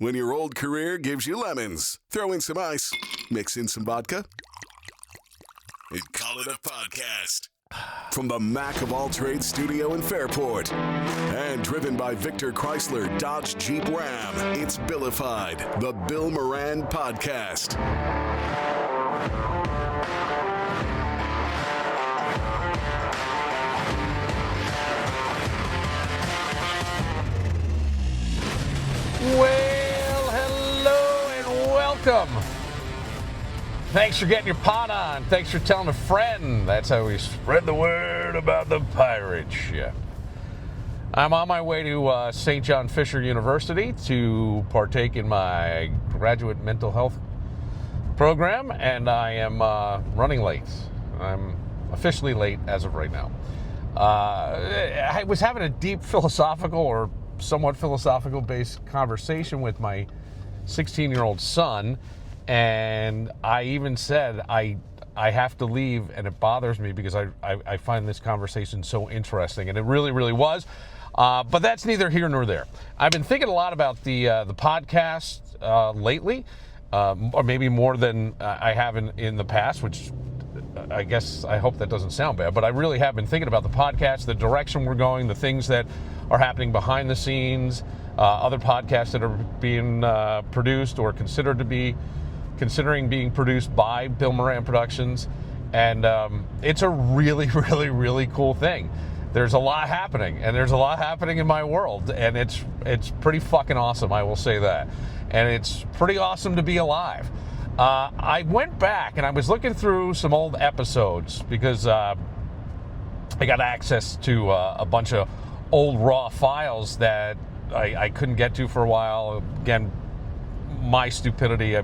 When your old career gives you lemons, throw in some ice, mix in some vodka, and call it a podcast. From the Mac of All Trades studio in Fairport, and driven by Victor Chrysler Dodge Jeep Ram, it's Billified, the Bill Moran Podcast. Well, hello and welcome. Thanks for getting your pot on. Thanks for telling a friend. That's how we spread the word about the pirate ship. I'm on my way to St. John Fisher University to partake in my graduate mental health program, and I am running late. I'm officially late as of right now. I was having a deep philosophical or somewhat philosophical-based conversation with my 16-year-old son, and I even said I have to leave, and it bothers me because I find this conversation so interesting, and it really, really was. But that's neither here nor there. I've been thinking a lot about the podcast lately, or maybe more than I have in the past, which I guess I hope that doesn't sound bad, but I really have been thinking about the podcast, the direction we're going, the things that are happening behind the scenes, other podcasts that are being produced or considering being produced by Bill Moran Productions. And it's a really, really, really cool thing. There's a lot happening, and there's a lot happening in my world, and it's pretty fucking awesome, I will say that. And it's pretty awesome to be alive. I went back and I was looking through some old episodes because I got access to a bunch of old raw files that I couldn't get to for a while. Again, my stupidity, I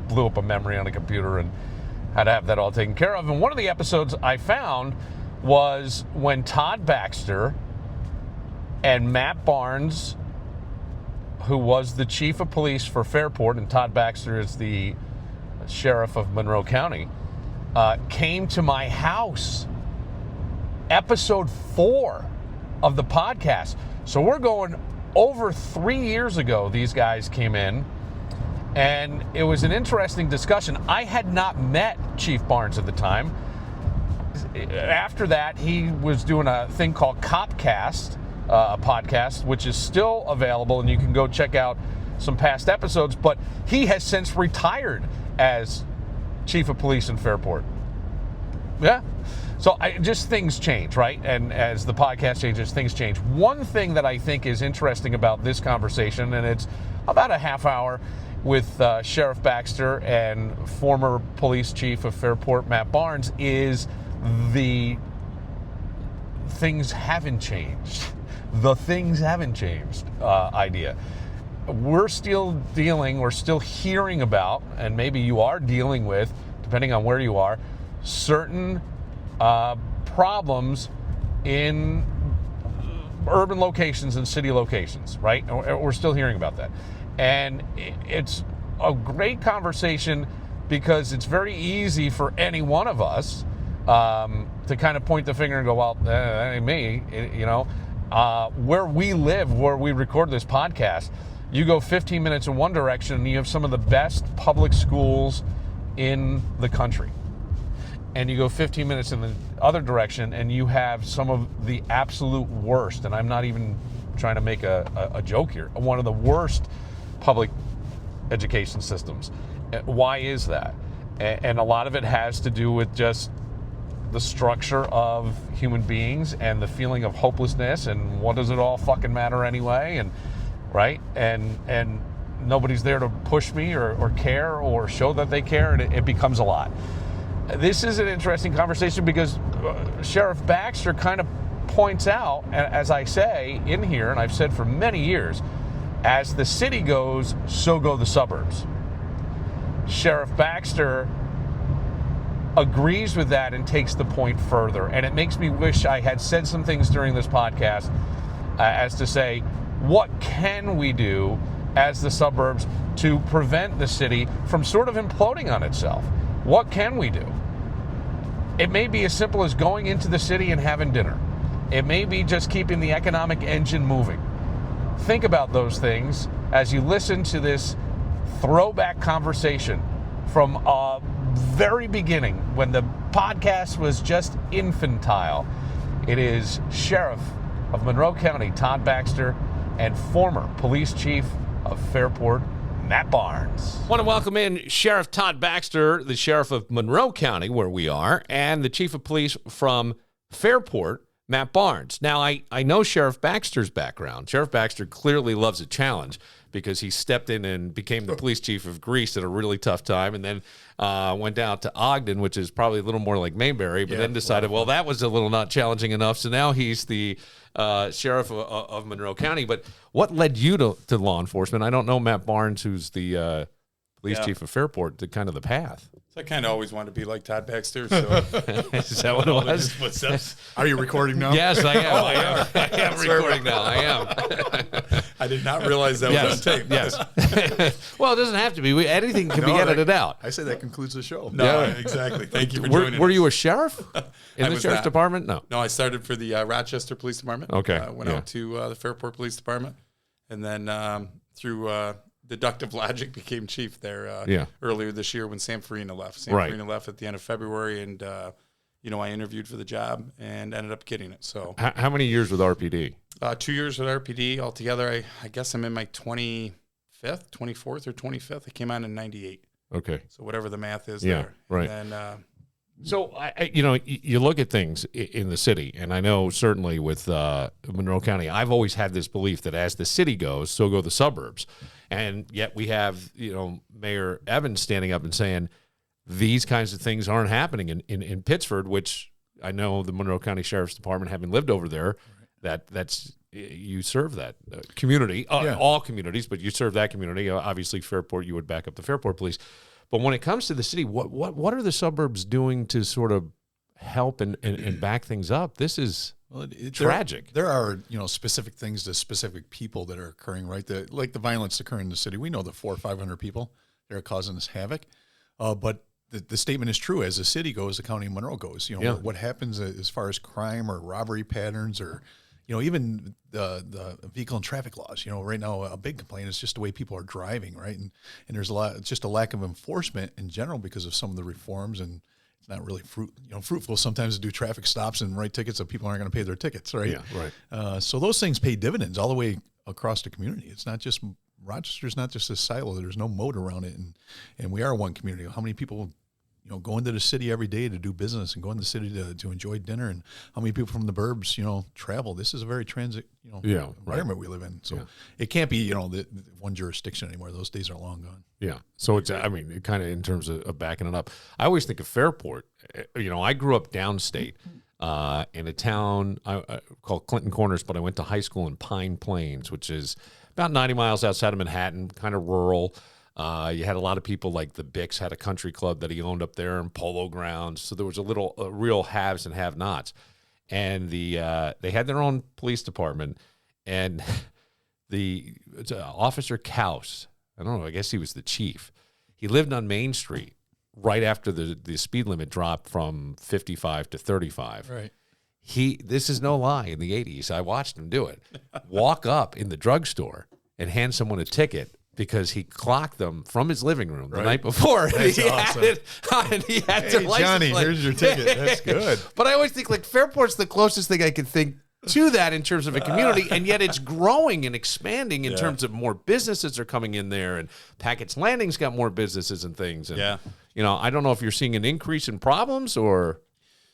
blew up a memory on a computer and had to have that all taken care of. And one of the episodes I found was when Todd Baxter and Matt Barnes, who was the chief of police for Fairport, and Todd Baxter is the sheriff of Monroe County, came to my house. Episode 4 of the podcast. So we're going over 3 years ago, these guys came in, and it was an interesting discussion. I had not met Chief Barnes at the time. After that, he was doing a thing called Copcast, a podcast, which is still available, and you can go check out some past episodes, but he has since retired as chief of police in Fairport. Yeah. So just things change, right? And as the podcast changes, things change. One thing that I think is interesting about this conversation, and it's about a half hour with Sheriff Baxter and former police chief of Fairport, Matt Barnes, is the things haven't changed. The things haven't changed idea. We're still hearing about, and maybe you are dealing with, depending on where you are, certain problems in urban locations and city locations, right? We're still hearing about that. And it's a great conversation because it's very easy for any one of us to kind of point the finger and go, well, that ain't me, you know. Where we live, where we record this podcast, you go 15 minutes in one direction and you have some of the best public schools in the country. And you go 15 minutes in the other direction and you have some of the absolute worst, and I'm not even trying to make a joke here, one of the worst public education systems. Why is that? And a lot of it has to do with just the structure of human beings and the feeling of hopelessness and what does it all fucking matter anyway, and right? And nobody's there to push me or care or show that they care, and it becomes a lot. This is an interesting conversation because Sheriff Baxter kind of points out, as I say in here, and I've said for many years, as the city goes, so go the suburbs. Sheriff Baxter agrees with that and takes the point further. And it makes me wish I had said some things during this podcast as to say, what can we do as the suburbs to prevent the city from sort of imploding on itself? What can we do? It may be as simple as going into the city and having dinner. It may be just keeping the economic engine moving. Think about those things as you listen to this throwback conversation from very beginning when the podcast was just infantile. It is Sheriff of Monroe County, Todd Baxter, and former police chief of Fairport, Matt Barnes. I want to welcome in Sheriff Todd Baxter, the Sheriff of Monroe County, where we are, and the Chief of Police from Fairport, Matt Barnes. Now, I know Sheriff Baxter's background. Sheriff Baxter clearly loves a challenge because he stepped in and became the police chief of Greece at a really tough time, and then went down to Ogden, which is probably a little more like Mayberry, but then decided, well, that was a little not challenging enough, so now he's the sheriff of Monroe County. But what led you to law enforcement? I don't know Matt Barnes, who's the police chief of Fairport, the kind of the path. So I kind of always wanted to be like Todd Baxter. So is that what it was? Are you recording now? Yes, I am. I am recording now. I am. I did not realize that was on tape. Yes. Well, it doesn't have to be. Anything can be edited out. I say that concludes the show. No, exactly. Thank you for joining us. Were you a sheriff in the sheriff's not. department? No. No, I started for the Rochester Police Department. Okay. Went out to the Fairport Police Department, and then through deductive logic became chief there earlier this year when Sam Farina left. Farina left at the end of February, and I interviewed for the job and ended up getting it. So how many years with RPD? 2 years with RPD altogether. I guess I'm in my 24th or 25th. I came on in 98. Okay. So whatever the math is Yeah, there. right. And then, So, you look at things in the city, and I know certainly with Monroe County, I've always had this belief that as the city goes, so go the suburbs. And yet we have, Mayor Evans standing up and saying these kinds of things aren't happening in Pittsford, which I know the Monroe County Sheriff's Department, having lived over there, that's you serve that community, all communities, but you serve that community. Obviously, Fairport, you would back up the Fairport Police. But when it comes to the city, what are the suburbs doing to sort of help and back things up? This is tragic. There are specific things to specific people that are occurring, right? Like the violence occurring in the city. We know the 400 or 500 people that are causing this havoc. But the statement is true. As the city goes, the county of Monroe goes. What happens as far as crime or robbery patterns or even the vehicle and traffic laws. Right now a big complaint is just the way people are driving, right? And there's just a lack of enforcement in general because of some of the reforms, and it's not really fruitful sometimes to do traffic stops and write tickets so people aren't going to pay their tickets, right? Yeah, right. So those things pay dividends all the way across the community. It's not just Rochester's not just a silo. There's no moat around it, and we are one community. How many people go into the city every day to do business and go into the city to enjoy dinner, and how many people from the burbs, travel. This is a very transit, environment we live in. So it can't be, the one jurisdiction anymore. Those days are long gone. Yeah. So it's, it kind of in terms of backing it up. I always think of Fairport. I grew up downstate in a town called Clinton Corners, but I went to high school in Pine Plains, which is about 90 miles outside of Manhattan, kind of rural. You had a lot of people like the Bix had a country club that he owned up there and polo grounds. So there was a real haves and have-nots. And they had their own police department. And Officer Kaus, I don't know, I guess he was the chief. He lived on Main Street right after the speed limit dropped from 55 to 35. Right. This is no lie, in the 80s, I watched him do it. Walk up in the drugstore and hand someone a ticket because he clocked them from his living room the night before. That's awesome. And he had to Johnny, here's your ticket. That's good. But I always think Fairport's the closest thing I can think to that in terms of a community, and yet it's growing and expanding in terms of more businesses are coming in there, and Packett's Landing's got more businesses and things. And, I don't know if you're seeing an increase in problems or...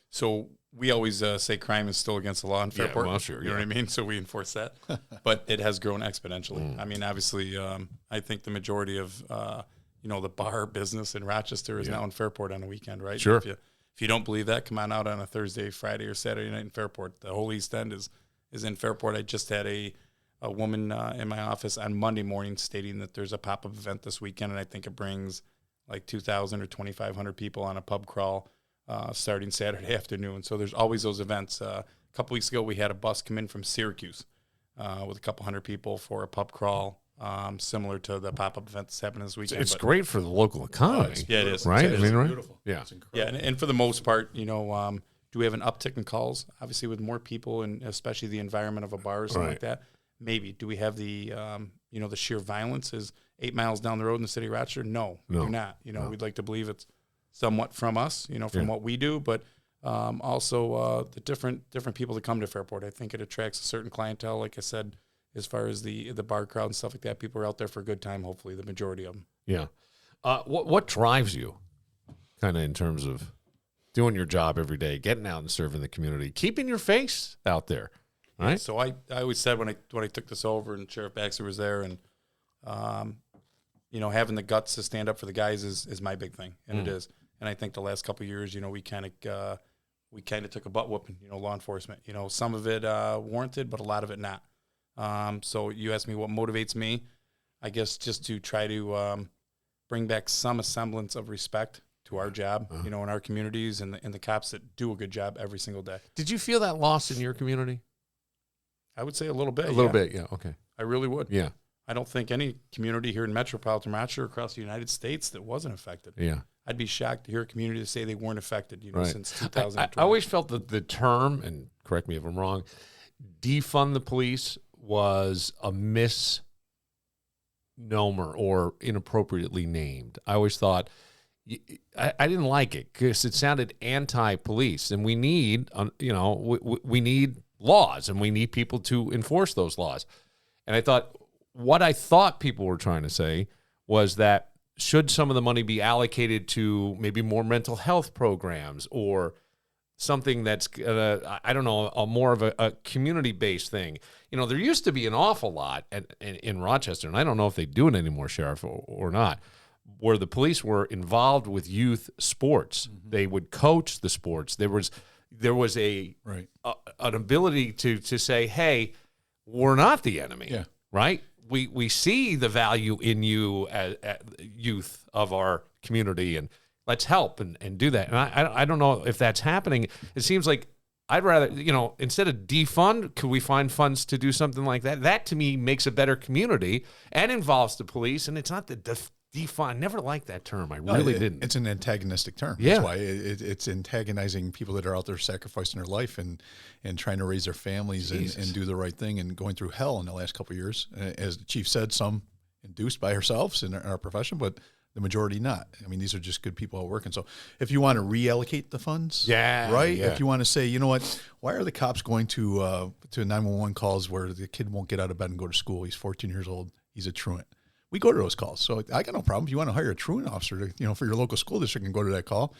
So we always say crime is still against the law in Fairport. Yeah, well, sure, you know what I mean? So we enforce that. But it has grown exponentially. I mean, obviously, I think the majority of, the bar business in Rochester is now in Fairport on the weekend, right? Sure. If you don't believe that, come on out on a Thursday, Friday, or Saturday night in Fairport. The whole East End is in Fairport. I just had a woman in my office on Monday morning stating that there's a pop-up event this weekend, and I think it brings like 2,000 or 2,500 people on a pub crawl starting Saturday afternoon. So there's always those events. A couple weeks ago, we had a bus come in from Syracuse with a couple hundred people for a pub crawl, similar to the pop-up event that's happening this weekend. It's great for the local economy. Yeah, it is. Right? It is. Right? Beautiful. Yeah. It's incredible. Yeah, and for the most part, do we have an uptick in calls? Obviously, with more people and especially the environment of a bar or something like that. Maybe. Do we have the the sheer violence is 8 miles down the road in the city of Rochester. No, we do not. We'd like to believe it's somewhat from us, from what we do, but also the different people that come to Fairport. I think it attracts a certain clientele, like I said, as far as the bar crowd and stuff like that. People are out there for a good time, hopefully, the majority of them. Yeah. What drives you kind of in terms of doing your job every day, getting out and serving the community, keeping your face out there, right? Yeah, so I always said when I took this over and Sheriff Baxter was there and, having the guts to stand up for the guys is my big thing, and it is. And I think the last couple of years, we kind of took a butt whooping, law enforcement. Some of it warranted, but a lot of it not. So you asked me what motivates me. I guess just to try to bring back some semblance of respect to our job, in our communities and the cops that do a good job every single day. Did you feel that loss in your community? I would say a little bit. A little bit, yeah. Okay. I really would. Yeah. I don't think any community here in metropolitan Rochester across the United States that wasn't affected. Yeah. I'd be shocked to hear a community to say they weren't affected, right. Since 2020. I always felt that the term, and correct me if I'm wrong, defund the police was a misnomer or inappropriately named. I always thought, I didn't like it because it sounded anti-police, and we need, we need laws, and we need people to enforce those laws. And I thought, what I thought people were trying to say was that should some of the money be allocated to maybe more mental health programs or something that's, more of a community-based thing. There used to be an awful lot in Rochester, and I don't know if they do it anymore, Sheriff, or not, where the police were involved with youth sports. Mm-hmm. They would coach the sports. There was an ability to say, hey, we're not the enemy, right? We see the value in you as youth of our community, and let's help and do that. And I don't know if that's happening. It seems like I'd rather, instead of defund, could we find funds to do something like that? That to me makes a better community and involves the police. And it's not the defund. I never liked that term. I really didn't. It's an antagonistic term. Yeah. That's why it's antagonizing people that are out there sacrificing their life and trying to raise their families and do the right thing and going through hell in the last couple of years. As the chief said, some induced by ourselves in our profession, but the majority not. I mean, these are just good people out working. So if you want to reallocate the funds, if you want to say, you know what, why are the cops going to 911 calls where the kid won't get out of bed and go to school? He's 14 years old. He's a truant. We go to those calls. So I got no problem. If you want to hire a truant officer to, for your local school district and go to that call,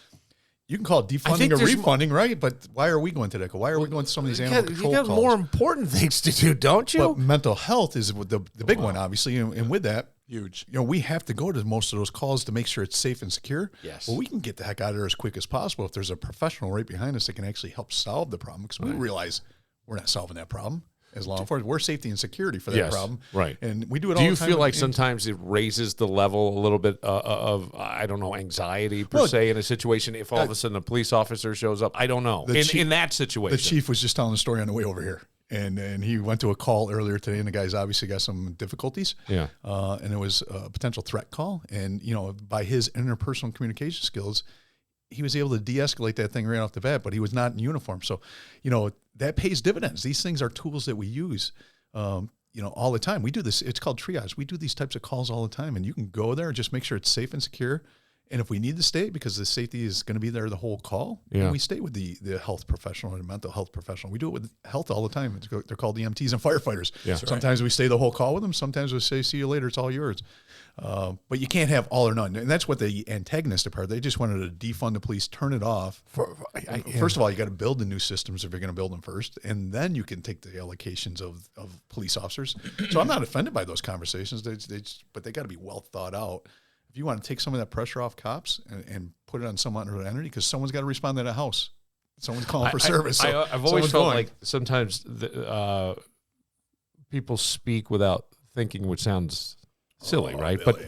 you can call it defunding or refunding, right? But why are we going to that call? Why are we going to some of these animal control calls? You got more important things to do, don't you? But mental health is the big one, obviously. And with that, huge. We have to go to most of those calls to make sure it's safe and secure. Yes. Well, we can get the heck out of there as quick as possible if there's a professional right behind us that can actually help solve the problem. Because we realize we're not solving that problem as law enforcement. We're safety and security for that problem. Right. And we do it all the time. Do you feel like sometimes it raises the level a little bit of anxiety per se in a situation if all of a sudden a police officer shows up? I don't know. In that situation. The chief was just telling the story on the way over here. And he went to a call earlier today, and the guy's obviously got some difficulties. Yeah. And it was a potential threat call. And, by his interpersonal communication skills, he was able to de-escalate that thing right off the bat, but he was not in uniform. So, that pays dividends. These things are tools that we use, all the time. We do this. It's called triage. We do these types of calls all the time, and you can go there and just make sure it's safe and secure. And if we need to stay because the safety is going to be there the whole call, then we stay with the health professional or the mental health professional. We do it with health all the time. They're called EMTs and firefighters. Yeah. Sometimes we stay the whole call with them. Sometimes we say, see you later. It's all yours. But you can't have all or none. And that's what the antagonistic part, they just wanted to defund the police, turn it off. First of all, you got to build the new systems if you're going to build them first. And then you can take the allocations of police officers. So I'm not offended by those conversations, but they got to be well thought out. If you want to take some of that pressure off cops and put it on some other entity, because someone's got to respond to that house. Someone's calling for service. I've always felt like sometimes people speak without thinking, which sounds silly, right? But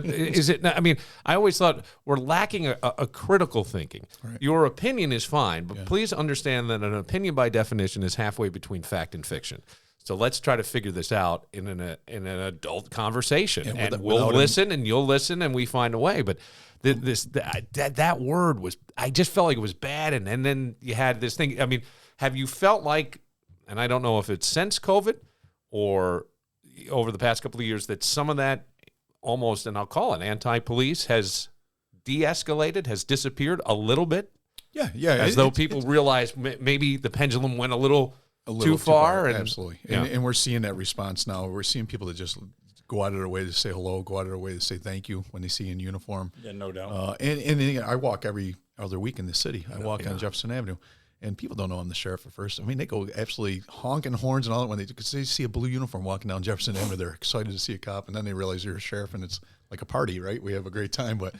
is it not? I mean, I always thought we're lacking a critical thinking. Right. Your opinion is fine, but please understand that an opinion by definition is halfway between fact and fiction. So let's try to figure this out in an adult conversation, and we'll listen, and you'll listen, and we find a way. But that word was, I just felt like it was bad, and then you had this thing. I mean, have you felt like, and I don't know if it's since COVID or over the past couple of years that some of that almost, and I'll call it anti-police, has de-escalated, has disappeared a little bit? Yeah. As though people realize maybe the pendulum went a little too far. And, absolutely. And we're seeing that response now. We're seeing people that just go out of their way to say hello, go out of their way to say thank you when they see you in uniform. Yeah, no doubt. And I walk every other week in the city. I walk on Jefferson Avenue, and people don't know I'm the sheriff at first. I mean, they go absolutely honking horns and all that when because they see a blue uniform walking down Jefferson Avenue. They're excited to see a cop, and then they realize you're a sheriff, and it's like a party, right? We have a great time, but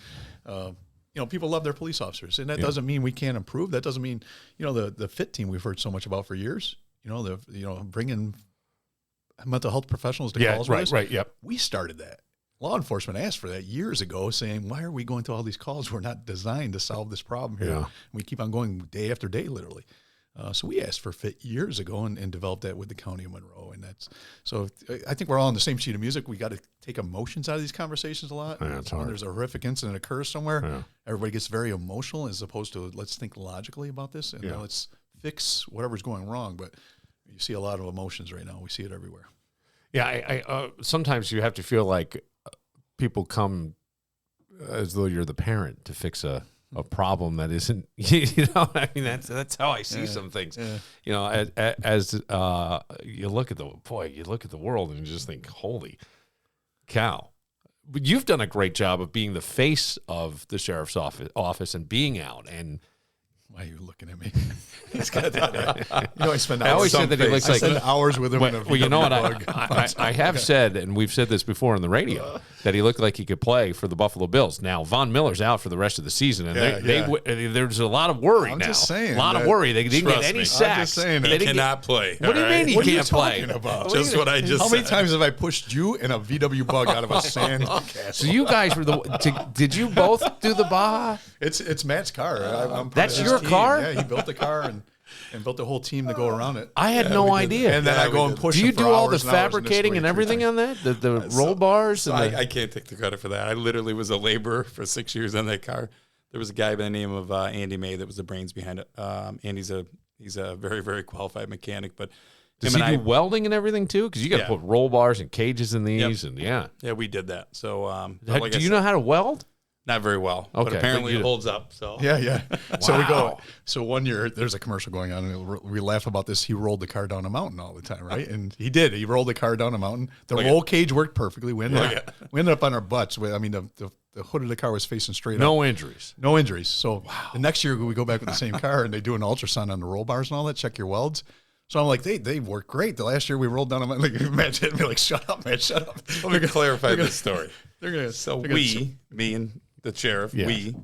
people love their police officers, and that doesn't mean we can't improve. That doesn't mean the FIT team we've heard so much about for years. Bringing mental health professionals to calls with us. Right. Yep. We started that. Law enforcement asked for that years ago, saying, why are we going to all these calls? We're not designed to solve this problem here. Yeah. We keep on going day after day, literally. So we asked for FIT years ago and developed that with the county of Monroe. And so I think we're all on the same sheet of music. We got to take emotions out of these conversations a lot. Yeah, it's hard. When there's a horrific incident occurs somewhere, everybody gets very emotional as opposed to let's think logically about this and let's fix whatever's going wrong. But you see a lot of emotions right now. We see it everywhere. Yeah, I sometimes you have to feel like people come as though you're the parent to fix a problem that isn't. I mean that's how I see some things. Yeah. As you look at the world and you just think, holy cow. But you've done a great job of being the face of the sheriff's office and being out and. Why are you looking at me? He's got that. I spend hours. I always said that he looks like. I spend hours with him. Well, you know what? I have said, and we've said this before on the radio, that he looked like he could play for the Buffalo Bills. Now, Von Miller's out for the rest of the season, and there's a lot of worry now. I'm just saying. A lot of worry. They didn't get any sacks. I'm just saying. He cannot play. What do you mean he can't play? Just what I just said. How many times have I pushed you and a VW bug out of a sand castle? So you guys were did you both do the Baja? It's Matt's car. That's your car? Yeah, he built the car and built the whole team to go around it. I had no idea. And then I go and push. Do you do all the hours fabricating and everything on that? The roll bars? And I can't take the credit for that. I literally was a laborer for 6 years on that car. There was a guy by the name of Andy May that was the brains behind it. Andy's he's a very, very qualified mechanic. But does he do welding and everything too? Because you got to put roll bars and cages in these, and yeah, we did that. So do you know how to weld? Not very well, okay, but apparently it holds up. So yeah. Wow. So we go. So one year there's a commercial going on, and we laugh about this. He rolled the car down a mountain all the time, right? And he did. He rolled the car down a mountain. The roll cage worked perfectly. We ended up on our butts. The hood of the car was facing straight up. No injuries. So the next year we go back with the same car, and they do an ultrasound on the roll bars and all that. Check your welds. So I'm like, they work great. The last year we rolled down a mountain. Like, Matt hit me like, shut up, man, shut up. Let me clarify this story. Me and the sheriff, we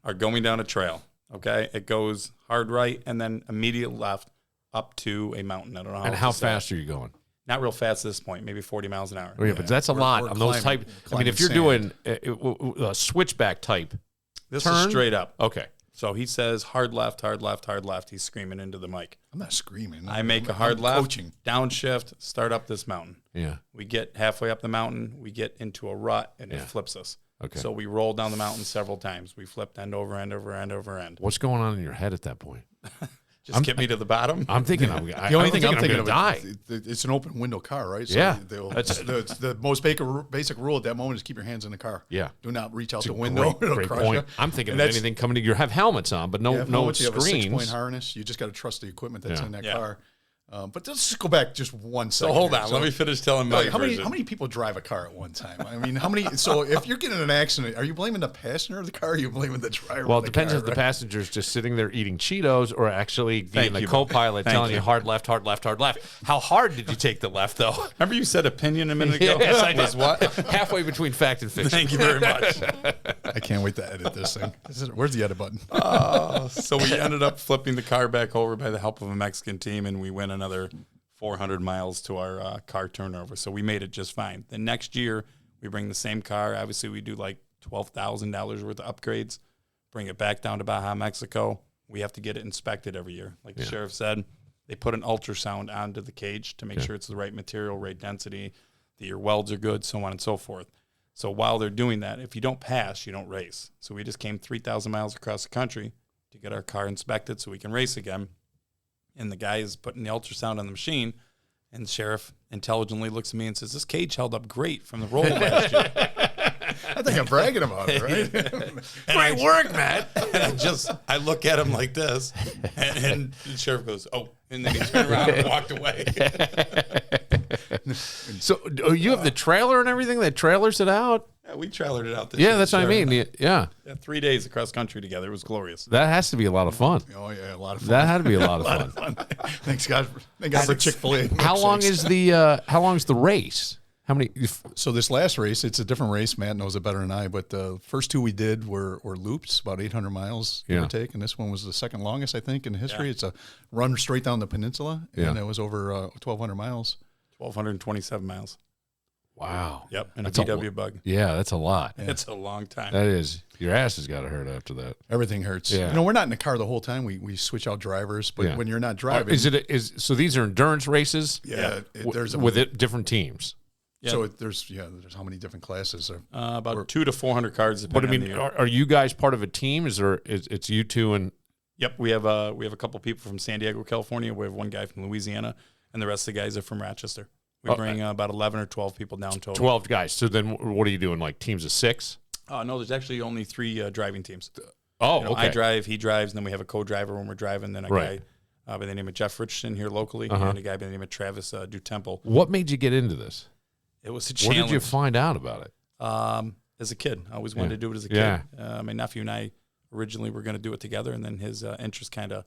are going down a trail, okay? It goes hard right and then immediate left up to a mountain. I don't know how. And how fast are you going? Not real fast at this point, maybe 40 miles an hour. Oh, yeah, but that's a lot on those type. I mean, if you're doing a switchback type this turn, is straight up. Okay. So he says hard left, hard left, hard left. He's screaming into the mic. I'm not screaming. I make a hard left, downshift, start up this mountain. Yeah. We get halfway up the mountain, we get into a rut, and it flips us. Okay. So we rolled down the mountain several times. We flipped end over end over end over end. What's going on in your head at that point? Get me to the bottom. I'm thinking the only thing I'm thinking of die. It's an open window car, right? So yeah. The most basic rule at that moment is keep your hands in the car. Yeah. Do not reach out the window. Great point. I'm thinking of anything coming to you. Have helmets on, but no screens. You have a 6-point harness. You just got to trust the equipment that's in that car. But let's just go back just 1 second. So hold on, let me finish telling my version. How many people drive a car at one time? I mean, how many? So if you're getting in an accident, are you blaming the passenger of the car? Or are you blaming the driver? Well, of it the depends car, if the passenger's just sitting there eating Cheetos or actually being the co-pilot telling you hard left, hard left, hard left. How hard did you take the left, though? Remember you said opinion a minute ago? Yes, I did. What? Halfway between fact and fiction. Thank you very much. I can't wait to edit this thing. Where's the edit button? So we ended up flipping the car back over by the help of a Mexican team, and we went another 400 miles to our car turnover. So we made it just fine. The next year, we bring the same car. Obviously, we do like $12,000 worth of upgrades, bring it back down to Baja, Mexico. We have to get it inspected every year. Like the sheriff said, they put an ultrasound onto the cage to make sure it's the right material, right density, that your welds are good, so on and so forth. So while they're doing that, if you don't pass, you don't race. So we just came 3,000 miles across the country to get our car inspected so we can race again. And the guy is putting the ultrasound on the machine, And the sheriff intelligently looks at me and says, "This cage held up great from the roll last year." I think I'm bragging about it, right? Great work, Matt. And I look at him like this, and the sheriff goes, "Oh," and then he turned around and walked away. So you have the trailer and everything that trailers it out? Yeah, we trailered it out this Yeah, year, that's what I Sheriff. mean. Yeah. 3 days across country together. It was glorious. That has to be a lot of fun. Oh yeah, a lot of fun. That had to be a lot of fun. Thanks God. Thank God for Chick-fil-A. How long is the race? How many? So this last race, it's a different race. Matt knows it better than I, but the first two we did were loops, about 800 miles, give or take, and this one was the second longest, I think, in history. Yeah. It's a run straight down the peninsula, and it was over 1,200 miles. 1,227 miles. Wow. Yep, and a VW bug. Yeah, that's a lot. Yeah. It's a long time. That is. Your ass has got to hurt after that. Everything hurts. Yeah. We're not in the car the whole time. We switch out drivers, but when you're not driving, so these are endurance races? Yeah, there's with different teams. Yeah. So there's how many different classes? About 200 to 400 cars. But I mean, are you guys part of a team? It's you two and? Yep, we have a couple people from San Diego, California. We have one guy from Louisiana, and the rest of the guys are from Rochester. We bring about 11 or 12 people down total. 12 guys. So then, what are you doing? Like teams of 6? No, there's actually only 3 driving teams. Oh, okay. I drive, he drives, and then we have a co-driver when we're driving. Then a guy by the name of Jeff Richardson here locally, and a guy by the name of Travis Dutemple. What made you get into this? It was a challenge. Where did you find out about it? As a kid, I always wanted to do it as a kid. Yeah. My nephew and I originally were going to do it together, and then his interest kind of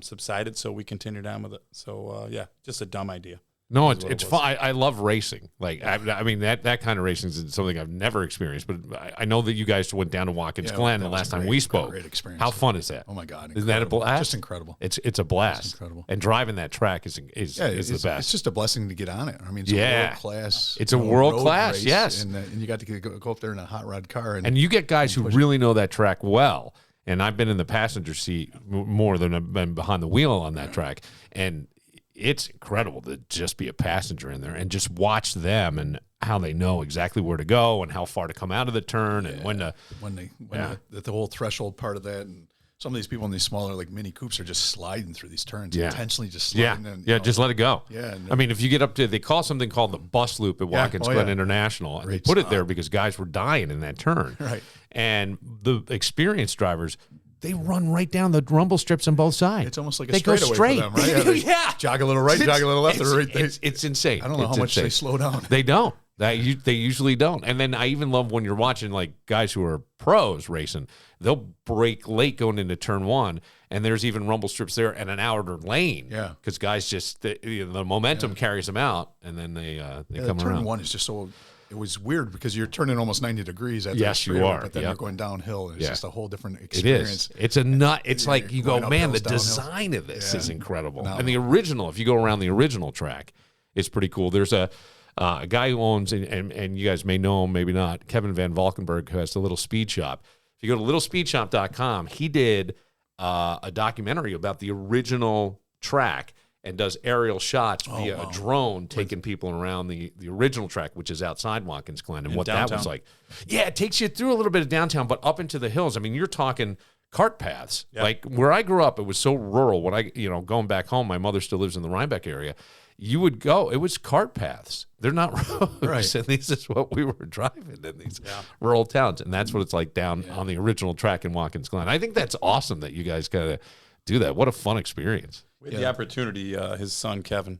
subsided, so we continued on with it. So just a dumb idea. No, it's fun. I love racing. Like I mean that kind of racing is something I've never experienced. But I know that you guys went down to Watkins Glen the last time we spoke. Great experience. How fun is that? Oh my God! Isn't that a blast? Just incredible. It's a blast. It's incredible. And driving that track is the best. It's just a blessing to get on it. I mean, it's a world class. It's a world class. Race, yes, and you got to go up there in a hot rod car, and you get guys who really know that track well. And I've been in the passenger seat more than I've been behind the wheel on that track, and it's incredible to just be a passenger in there and just watch them and how they know exactly where to go and how far to come out of the turn and when the whole threshold part of that. And some of these people in these smaller like mini coupes are just sliding through these turns, intentionally just sliding. Just let it go. Yeah, I mean, if you get up to, they call something called the bus loop at Watkins Glen International, and they put it there because guys were dying in that turn. Right, and the experienced drivers, they run right down the rumble strips on both sides. It's almost like a straightaway for them, right? Yeah, jog a little right, jog a little left. It's insane. I don't know how much they slow down. They don't. They usually don't. And then I even love when you're watching like guys who are pros racing. They'll brake late going into turn 1, and there's even rumble strips there and an outer lane. Yeah, because guys just the momentum carries them out, and then they come around. Turn 1 is just so. It was weird because you're turning almost 90 degrees. Yes, you are. But then you're going downhill. And it's just a whole different experience. It is. It's a nut. It's like you go, man, the design of this is incredible. And the original, if you go around the original track, it's pretty cool. There's a guy who owns, and you guys may know him, maybe not, Kevin Van Valkenburg, who has the Little Speed Shop. If you go to littlespeedshop.com, he did a documentary about the original track and does aerial shots via a drone taking people around the original track, which is outside Watkins Glen, and what downtown. That was like. Yeah, it takes you through a little bit of downtown, but up into the hills. I mean, you're talking cart paths. Yep. Like where I grew up, it was so rural. When going back home, my mother still lives in the Rhinebeck area. You would go, it was cart paths. They're not roads. Right. And this is what we were driving in these rural towns. And that's what it's like down on the original track in Watkins Glen. I think that's awesome that you guys got to do that. What a fun experience. We had the opportunity, his son, Kevin,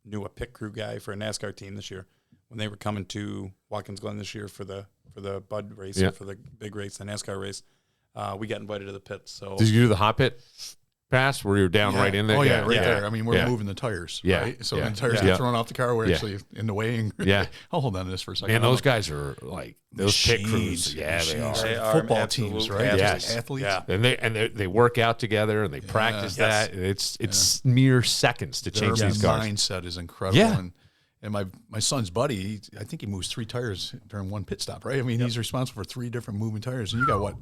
knew a pit crew guy for a NASCAR team this year. When they were coming to Watkins Glen this year for the Bud race, or for the big race, the NASCAR race, we got invited to the pit. So did you do the hot pit pass where you're down right in there? Oh, right there. I mean, we're moving the tires, right? So when the tires get thrown off the car, we're actually in the way. I'll hold on to this for a second. Man, those guys are like those pit crews. Yeah, they are. Football teams, right? Yes. Athletes. Yeah. And they work out together and they practice that. It's mere seconds to change these cars. Their mindset is incredible. Yeah. And my son's buddy, I think he moves 3 tires during one pit stop, right? I mean, he's responsible for 3 different moving tires. And you got what?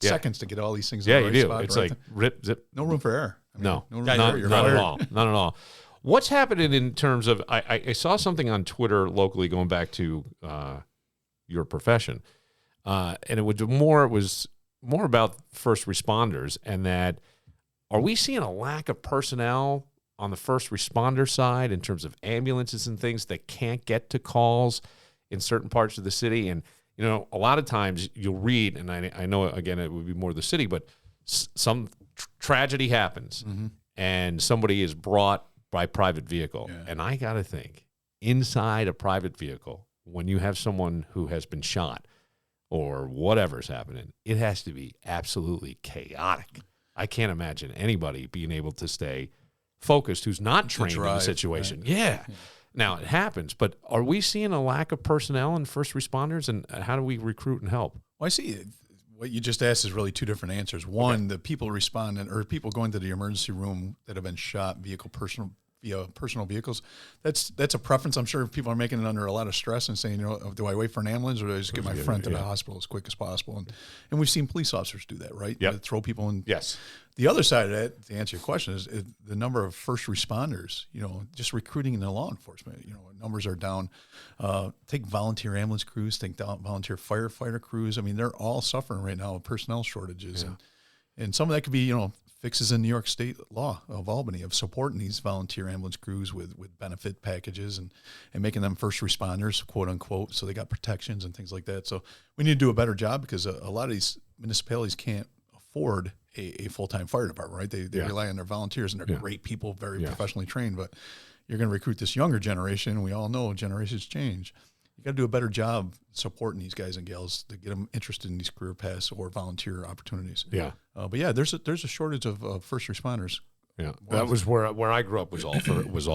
Seconds to get all these things in the right spot. It's like rip, zip. No room for error. I mean, not at all. Not at all. What's happening in terms of, I saw something on Twitter locally going back to your profession, and it was more about first responders, and that are we seeing a lack of personnel on the first responder side in terms of ambulances and things that can't get to calls in certain parts of the city. And, a lot of times you'll read, and I know, again, it would be more the city, but some tragedy happens and somebody is brought by private vehicle. Yeah. And I got to think, inside a private vehicle, when you have someone who has been shot or whatever's happening, it has to be absolutely chaotic. I can't imagine anybody being able to stay focused who's not trained in the situation. Right. Yeah. Now, it happens, but are we seeing a lack of personnel and first responders, and how do we recruit and help? Well, I see what you just asked is really two different answers. One, the people responding or people going to the emergency room that have been shot via personal vehicles, that's a preference. I'm sure people are making it under a lot of stress and saying, do I wait for an ambulance or do I just get my friend to the hospital as quick as possible? And we've seen police officers do that, right? Yep. Throw people in. Yes. The other side of that, to answer your question, is the number of first responders, just recruiting in the law enforcement, numbers are down. Take volunteer ambulance crews, take volunteer firefighter crews. I mean, they're all suffering right now with personnel shortages. Yeah. And some of that could be, fixes in New York State law of Albany of supporting these volunteer ambulance crews with benefit packages and making them first responders, quote unquote, so they got protections and things like that. So we need to do a better job because a lot of these municipalities can't afford a full-time fire department, right? They rely on their volunteers, and they're great people, very professionally trained, but you're going to recruit this younger generation. We all know generations change. You got to do a better job supporting these guys and gals to get them interested in these career paths or volunteer opportunities. Yeah. But yeah, there's a shortage of first responders. Yeah, that was where I grew up. Was all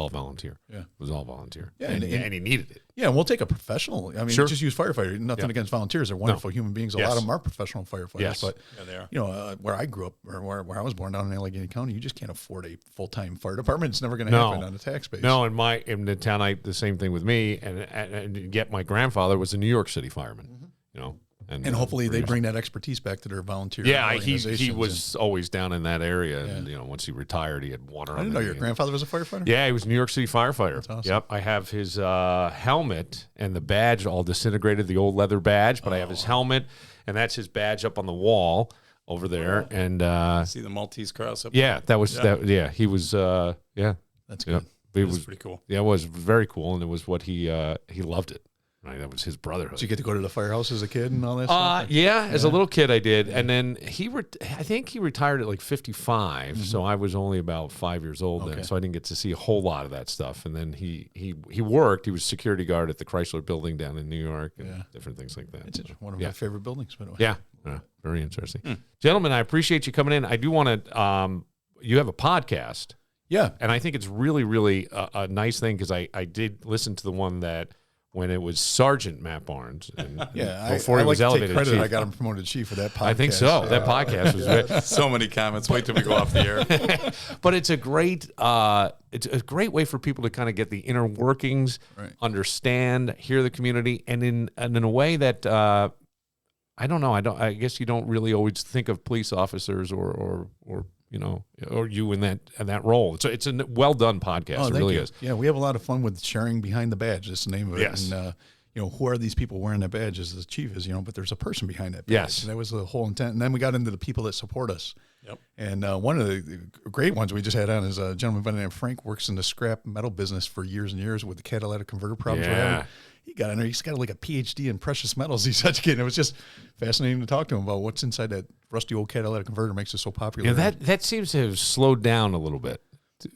volunteer. Yeah, it was all volunteer. Yeah, and he needed it. Yeah, and we'll take a professional. I mean, just use firefighter. Nothing against volunteers; they're wonderful human beings. A lot of them are professional firefighters. Yes. But they are. Where I grew up, or where I was born down in Allegheny County, you just can't afford a full-time fire department. It's never going to happen on a tax base. No, in the town, the same thing with me, and yet my grandfather was a New York City fireman. And hopefully they bring that expertise back to their volunteer. Yeah, he was always down in that area, and once he retired, he had water. I didn't know your grandfather was a firefighter. Yeah, he was a New York City firefighter. That's awesome. Yep, I have his helmet and the badge all disintegrated, the old leather badge, but I have his helmet, and that's his badge up on the wall over there. And see the Maltese cross up. Yeah, that was that. Yeah, he was. Yeah, that's good. It was pretty cool. Yeah, it was very cool, and it was what he loved it. Right, that was his brotherhood. Did you get to go to the firehouse as a kid and all that stuff? Yeah, as a little kid I did. And then I think he retired at like 55, so I was only about 5 years old then, so I didn't get to see a whole lot of that stuff. And then he worked. He was security guard at the Chrysler Building down in New York and different things like that. It's one of my favorite buildings, by the way. Yeah, very interesting. Gentlemen, I appreciate you coming in. I do want to you have a podcast. Yeah. And I think it's really, really a nice thing because I did listen to the one that when it was Sergeant Matt Barnes. And before he was elevated credit, chief. I got him promoted chief for that podcast. I think so. That podcast was so many comments. Wait till we go off the air. But it's a great way for people to kind of get the inner workings, understand, hear the community, and in a way that I don't know. I guess you don't really always think of police officers or you in that role. It's a well done podcast. It really is. Yeah, we have a lot of fun with sharing behind the badge. That's the name of it. Yes. And who are these people wearing that badge? As the chief is, but there's a person behind that badge. Yes. And that was the whole intent. And then we got into the people that support us. Yep. And one of the great ones we just had on is a gentleman by the name of Frank, works in the scrap metal business for years and years with the catalytic converter problems we're having. He got in there. He's got like a PhD in precious metals. He's educated. It was just fascinating to talk to him about what's inside that rusty old catalytic converter makes it so popular. Yeah, that seems to have slowed down a little bit.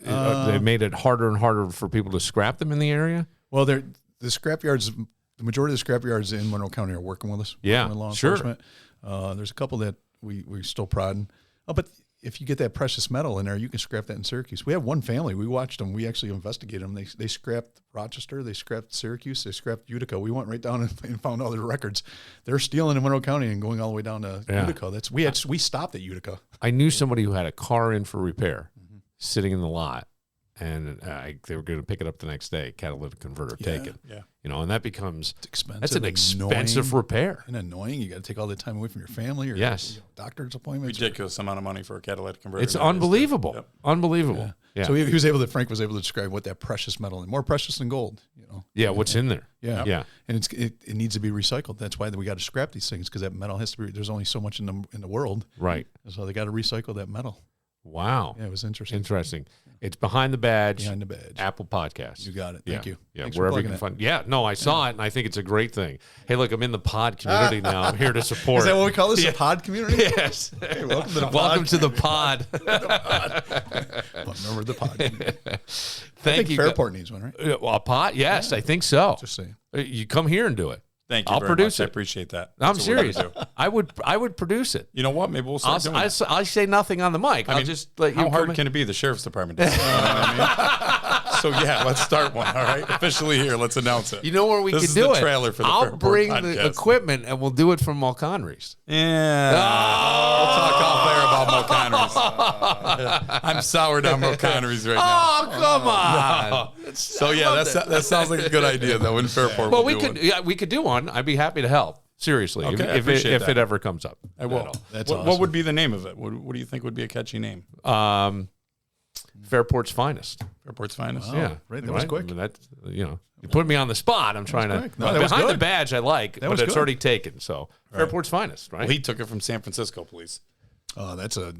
They made it harder and harder for people to scrap them in the area. Well, the scrap yards, the majority of the scrap yards in Monroe County are working with us. Yeah, with law enforcement. There's a couple that we still prodding. But if you get that precious metal in there, you can scrap that in Syracuse. We have one family. We watched them. We actually investigated them. They scrapped Rochester. They scrapped Syracuse. They scrapped Utica. We went right down and found all their records. They're stealing in Monroe County and going all the way down to Utica. We stopped at Utica. I knew somebody who had a car in for repair, sitting in the lot, and they were going to pick it up the next day. Catalytic converter taken. Yeah. And that becomes expensive. That's an expensive repair. And annoying. You got to take all the time away from your family or doctor's appointments. Ridiculous amount of money for a catalytic converter. It's unbelievable. Yep. Unbelievable. Yeah. So Frank was able to describe what that precious metal and more precious than gold. Yeah. What's in there? Yeah. Yeah. And it needs to be recycled. That's why we got to scrap these things because that metal has to be. There's only so much in the world. Right. So they got to recycle that metal. Wow. Yeah, it was interesting. Interesting. It's Behind the Badge. Behind the Badge. Apple Podcasts. You got it. Thank you. Yeah, Thanks for wherever you plugging can it. find. Yeah, no, I saw it, and I think it's a great thing. Hey, look, I'm in the pod community now. I'm here to support. Is that what we call this? A pod community? Yes. Hey, welcome to the pod. Welcome to the pod. Remember the pod community. Thank I think you. Fairport needs one, right? Well, a pod? Yes, I think so. Just saying. You come here and do it. Thank you. I'll very produce much. it. I appreciate that. I'm That's what we're serious. gonna do. I would produce it. You know what? Maybe we'll start doing that. I say nothing on the mic. I'll just let you How come hard in. can it be? The sheriff's department does it, you know what I mean? So yeah, let's start one. All right, officially here. Let's announce it. You know where we This can is do the it? trailer for the I'll Fairport bring the podcast. equipment and we'll do it from Mulconry's. Yeah. We'll talk off air about Mulconry's. I'm soured on Mulconry's right now. Oh, come on. So yeah, that sounds like a good idea though. In Fairport, Well, we'll we do could one. we could do one. I'd be happy to help. Seriously, Okay, I if appreciate that. it ever comes up. I will. That's What awesome. would be the name of it? What do you think would be a catchy name? Fairport's finest. Fairport's finest. Wow. Yeah, right, that was quick. I mean, that, you put me on the spot. I'm trying to. quick. No, that was Behind the good. Badge, I like, but was it's good. already taken. So Fairport's finest, right? Well, he took it from San Francisco police. Oh, that's not.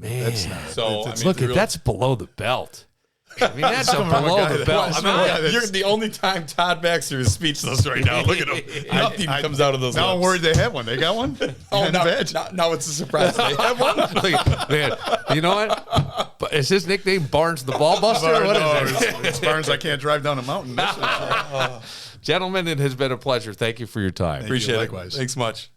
So I mean, Look, real- that's below the belt. I mean, that's a Coming from a below guy the that- belt. Well, I mean, yeah, You're the only time Todd Baxter is speechless right now. Look at him. Nothing comes out of those Now I'm lips. worried they have one. They got one? Oh, Behind the badge? now it's a surprise. They have one. Look, man, you know what? But is his nickname Barnes the Ball Buster? Barnes, What no, is it? it's Barnes, I can't drive down a mountain. That's for sure. Gentlemen, it has been a pleasure. Thank you for your time. Appreciate it. likewise. Thanks much.